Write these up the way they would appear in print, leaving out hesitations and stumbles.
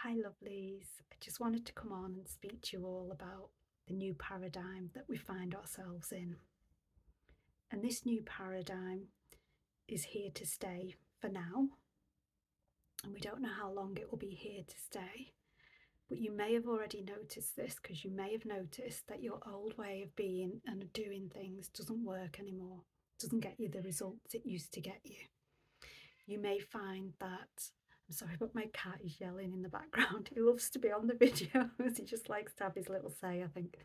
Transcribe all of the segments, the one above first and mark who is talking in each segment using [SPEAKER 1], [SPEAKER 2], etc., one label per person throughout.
[SPEAKER 1] Hi, lovelies. I just wanted to come on and speak to you all about the new paradigm that we find ourselves in. And this new paradigm is here to stay for now. And we don't know how long it will be here to stay. But you may have already noticed this because you may have noticed that your old way of being and doing things doesn't work anymore, doesn't get you the results it used to get you. You may find that, I'm sorry, but my cat is yelling in the background. He loves to be on the videos. He just likes to have his little say, I think.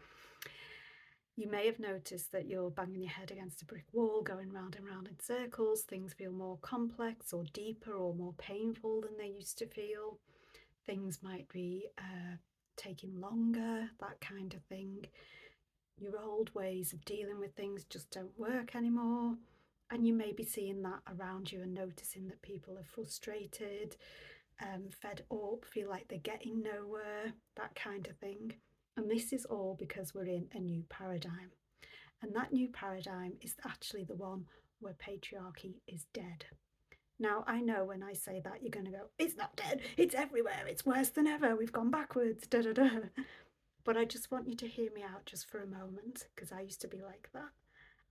[SPEAKER 1] You may have noticed that you're banging your head against a brick wall, going round and round in circles. Things feel more complex or deeper or more painful than they used to feel. Things might be taking longer, that kind of thing. Your old ways of dealing with things just don't work anymore. And you may be seeing that around you and noticing that people are frustrated, fed up, feel like they're getting nowhere, that kind of thing. And this is all because we're in a new paradigm. And that new paradigm is actually the one where patriarchy is dead. Now, I know when I say that, you're going to go, it's not dead, it's everywhere, it's worse than ever, we've gone backwards, da da da. But I just want you to hear me out just for a moment, because I used to be like that.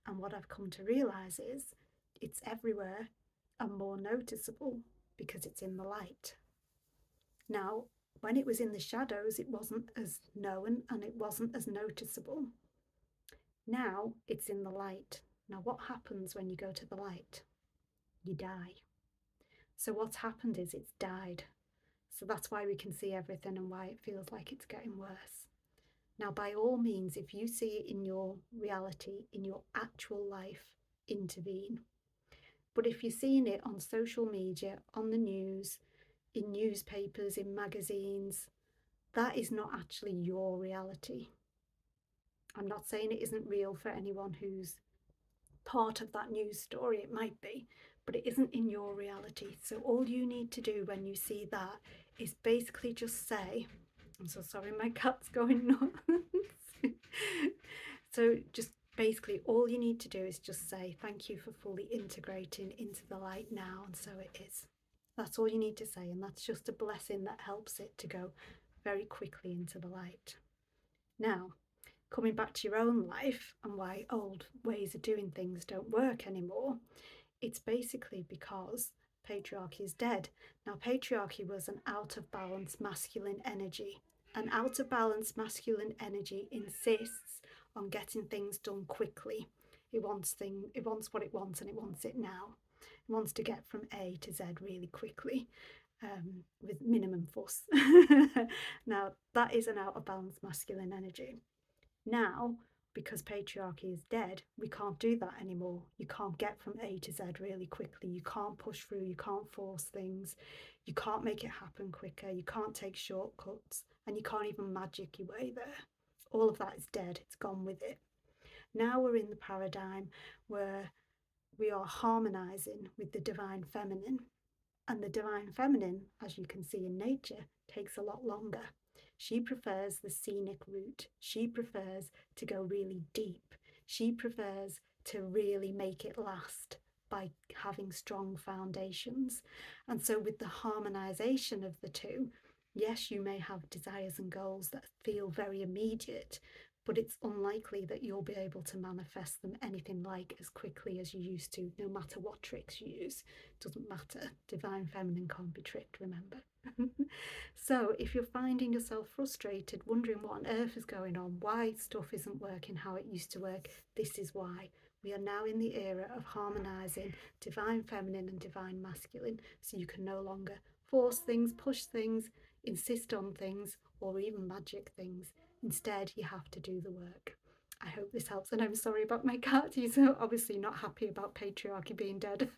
[SPEAKER 1] And what I've come to realise is it's everywhere and more noticeable because it's in the light. Now, when it was in the shadows, it wasn't as known and it wasn't as noticeable. Now it's in the light. Now, what happens when you go to the light? You die. So, what's happened is it's died. So, that's why we can see everything and why it feels like it's getting worse. Now, by all means, if you see it in your reality, in your actual life, intervene. But if you're seeing it on social media, on the news, in newspapers, in magazines, that is not actually your reality. I'm not saying it isn't real for anyone who's part of that news story, it might be, but it isn't in your reality. So all you need to do when you see that is basically just say, I'm so sorry, my cat's going nuts. So just basically all you need to do is just say, thank you for fully integrating into the light now, and so it is. That's all you need to say, and that's just a blessing that helps it to go very quickly into the light. Now, coming back to your own life and why old ways of doing things don't work anymore, it's basically because patriarchy is dead. Now, patriarchy was an out of balance masculine energy. An out of balance masculine energy insists on getting things done quickly. It wants what it wants, and it wants it now. It wants to get from A to Z really quickly. With minimum fuss. Now, that is an out of balance masculine energy. Now, because patriarchy is dead, we can't do that anymore. You can't get from A to Z really quickly. You can't push through. You can't force things. You can't make it happen quicker. You can't take shortcuts. And you can't even magic your way there. All of that is dead. It's gone with it. Now we're in the paradigm where we are harmonizing with the divine feminine. And the divine feminine, as you can see in nature, takes a lot longer. She prefers the scenic route. She prefers to go really deep. She prefers to really make it last by having strong foundations. And so, with the harmonization of the two, yes, you may have desires and goals that feel very immediate, but it's unlikely that you'll be able to manifest them anything like as quickly as you used to, no matter what tricks you use. It doesn't matter. Divine feminine can't be tricked, remember. So if you're finding yourself frustrated, wondering what on earth is going on, why stuff isn't working how it used to work, this is why. We are now in the era of harmonizing divine feminine and divine masculine, so you can no longer force things, push things, insist on things, or even magic things. Instead, you have to do the work. I hope this helps, and I'm sorry about my cat. He's obviously not happy about patriarchy being dead.